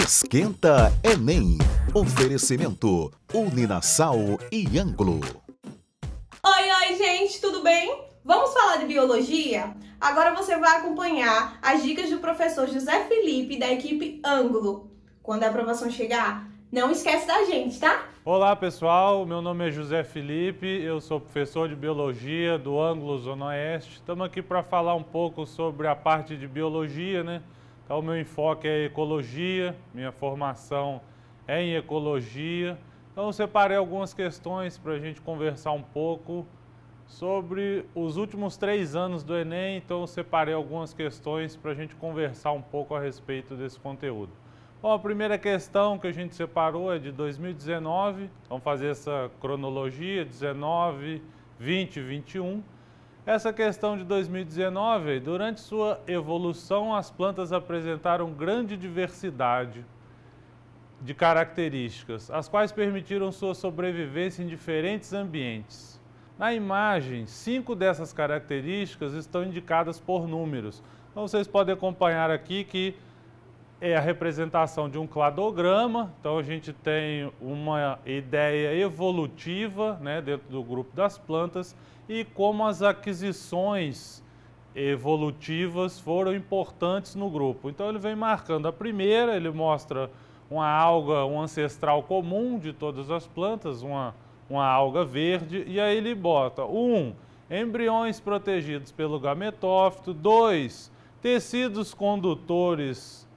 Esquenta Enem. Oferecimento Uninasal e Ângulo. Oi, gente, tudo bem? Vamos falar de biologia? Agora você vai acompanhar as dicas do professor José Felipe da equipe Ângulo. Quando a aprovação chegar, não esquece da gente, tá? Olá pessoal, meu nome é José Felipe, eu sou professor de Biologia do Ângulo Zona Oeste. Estamos aqui para falar um pouco sobre a parte de Biologia, né? Então o meu enfoque é Ecologia, minha formação é em Ecologia. Então eu separei algumas questões para a gente conversar um pouco sobre os últimos 3 anos do Enem. Então eu separei algumas questões para a gente conversar um pouco a respeito desse conteúdo. Bom, a primeira questão que a gente separou é de 2019, vamos fazer essa cronologia, 19, 20 e 21. Essa questão de 2019, durante sua evolução, as plantas apresentaram grande diversidade de características, as quais permitiram sua sobrevivência em diferentes ambientes. Na imagem, 5 dessas características estão indicadas por números. Então vocês podem acompanhar aqui que é a representação de um cladograma. Então a gente tem uma ideia evolutiva, né, dentro do grupo das plantas e como as aquisições evolutivas foram importantes no grupo. Então ele vem marcando a primeira, ele mostra uma alga, um ancestral comum de todas as plantas, uma alga verde, e aí ele bota 1, embriões protegidos pelo gametófito, 2, tecidos condutores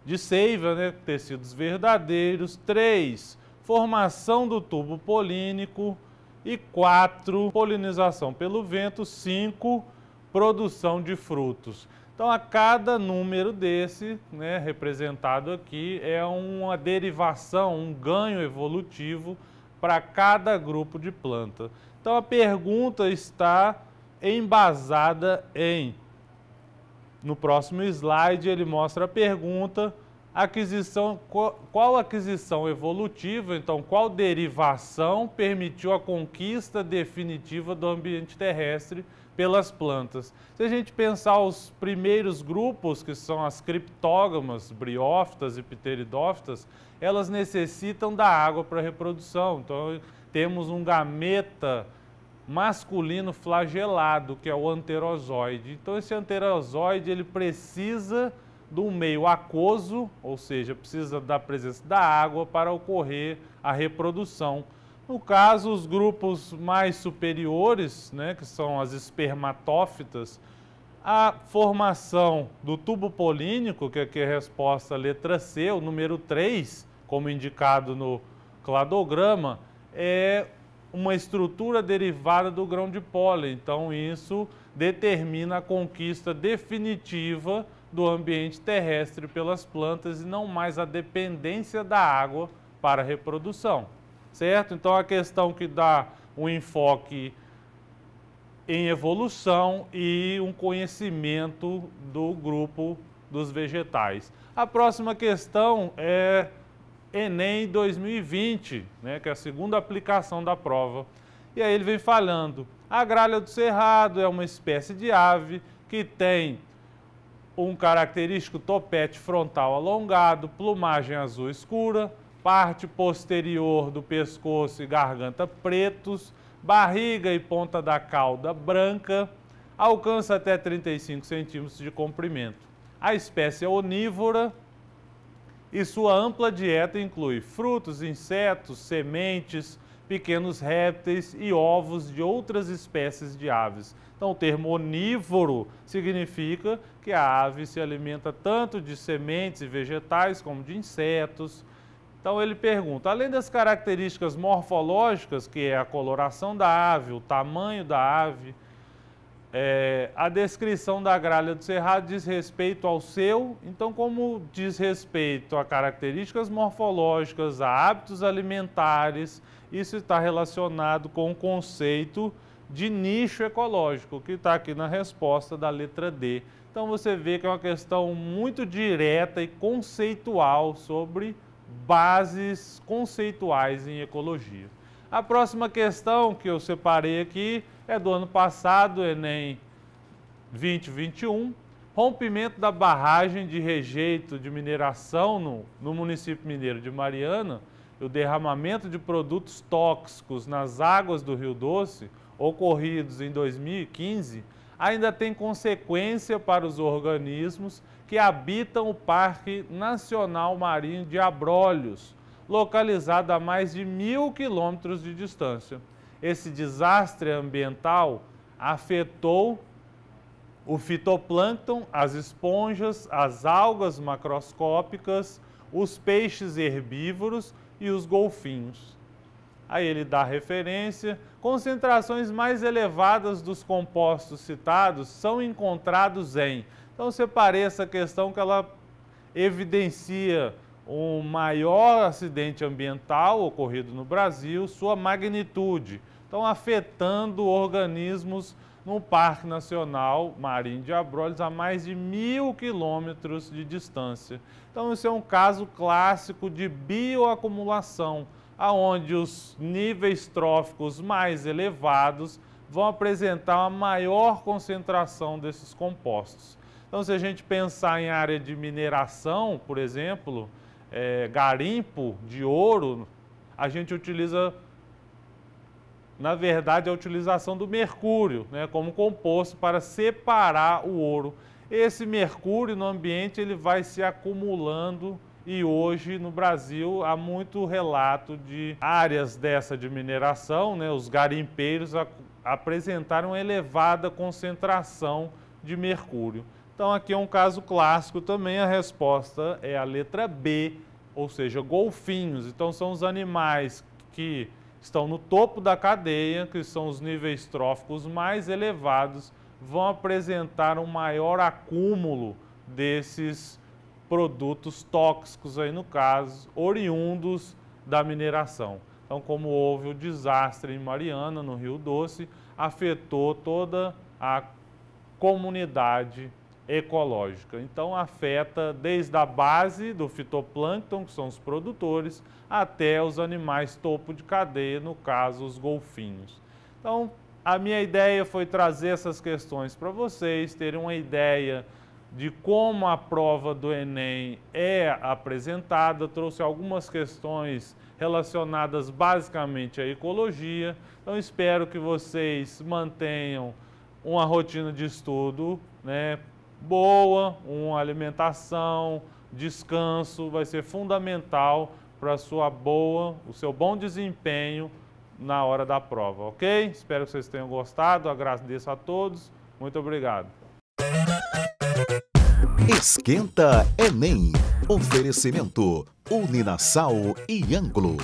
de seiva, né, tecidos verdadeiros, 3, formação do tubo polínico e 4, polinização pelo vento, 5, produção de frutos. Então a cada número desse, né, representado aqui, é uma derivação, um ganho evolutivo para cada grupo de planta. Então a pergunta está embasada em... No próximo slide ele mostra a pergunta, qual aquisição evolutiva, então qual derivação permitiu a conquista definitiva do ambiente terrestre pelas plantas. Se a gente pensar os primeiros grupos, que são as criptógamas, briófitas e pteridófitas, elas necessitam da água para reprodução. Então temos um gameta masculino flagelado, que é o anterozoide. Então esse anterozoide ele precisa de um meio aquoso, ou seja, precisa da presença da água para ocorrer a reprodução. No caso, os grupos mais superiores, né, que são as espermatófitas, a formação do tubo polínico, que aqui é a resposta letra C, o número 3, como indicado no cladograma, é uma estrutura derivada do grão de pólen. Então isso determina a conquista definitiva do ambiente terrestre pelas plantas e não mais a dependência da água para a reprodução, certo? Então a questão que dá um enfoque em evolução e um conhecimento do grupo dos vegetais. A próxima questão é Enem 2020, né, que é a segunda aplicação da prova. E aí ele vem falando, a gralha do cerrado é uma espécie de ave que tem um característico topete frontal alongado, plumagem azul escura, parte posterior do pescoço e garganta pretos, barriga e ponta da cauda branca, alcança até 35 centímetros de comprimento. A espécie é onívora e sua ampla dieta inclui frutos, insetos, sementes, pequenos répteis e ovos de outras espécies de aves. Então o termo onívoro significa que a ave se alimenta tanto de sementes e vegetais como de insetos. Então ele pergunta, além das características morfológicas, que é a coloração da ave, o tamanho da ave, a descrição da gralha do cerrado diz respeito ao seu, então como diz respeito a características morfológicas, a hábitos alimentares, isso está relacionado com o conceito de nicho ecológico, que está aqui na resposta da letra D. Então você vê que é uma questão muito direta e conceitual sobre bases conceituais em ecologia. A próxima questão que eu separei aqui é do ano passado, Enem 2021. Rompimento da barragem de rejeito de mineração no município mineiro de Mariana, o derramamento de produtos tóxicos nas águas do Rio Doce, ocorridos em 2015, ainda tem consequência para os organismos que habitam o Parque Nacional Marinho de Abrolhos, localizado a mais de 1.000 quilômetros de distância. Esse desastre ambiental afetou o fitoplâncton, as esponjas, as algas macroscópicas, os peixes herbívoros e os golfinhos. Aí ele dá referência: concentrações mais elevadas dos compostos citados são encontrados em... Então, separei essa questão que ela evidencia um maior acidente ambiental ocorrido no Brasil, sua magnitude. Então, afetando organismos no Parque Nacional Marinho de Abrolhos a mais de 1.000 quilômetros de distância. Então, isso é um caso clássico de bioacumulação, onde os níveis tróficos mais elevados vão apresentar uma maior concentração desses compostos. Então, se a gente pensar em área de mineração, por exemplo, garimpo de ouro, a gente utiliza, na verdade, a utilização do mercúrio, né, como composto para separar o ouro. Esse mercúrio no ambiente ele vai se acumulando e hoje no Brasil há muito relato de áreas dessa de mineração, né, os garimpeiros apresentaram elevada concentração de mercúrio. Então aqui é um caso clássico também, a resposta é a letra B, ou seja, golfinhos. Então são os animais que estão no topo da cadeia, que são os níveis tróficos mais elevados, vão apresentar um maior acúmulo desses produtos tóxicos, aí no caso, oriundos da mineração. Então, como houve o desastre em Mariana, no Rio Doce, afetou toda a comunidade ecológica. Então, afeta desde a base do fitoplâncton, que são os produtores, até os animais topo de cadeia, no caso, os golfinhos. Então, a minha ideia foi trazer essas questões para vocês, terem uma ideia de como a prova do Enem é apresentada. Trouxe algumas questões relacionadas basicamente à ecologia. Então, espero que vocês mantenham uma rotina de estudo, né, boa, uma alimentação, descanso, vai ser fundamental para o seu bom desempenho na hora da prova, ok? Espero que vocês tenham gostado, agradeço a todos, muito obrigado. Esquenta Enem. Oferecimento Uninasal e Ângulo.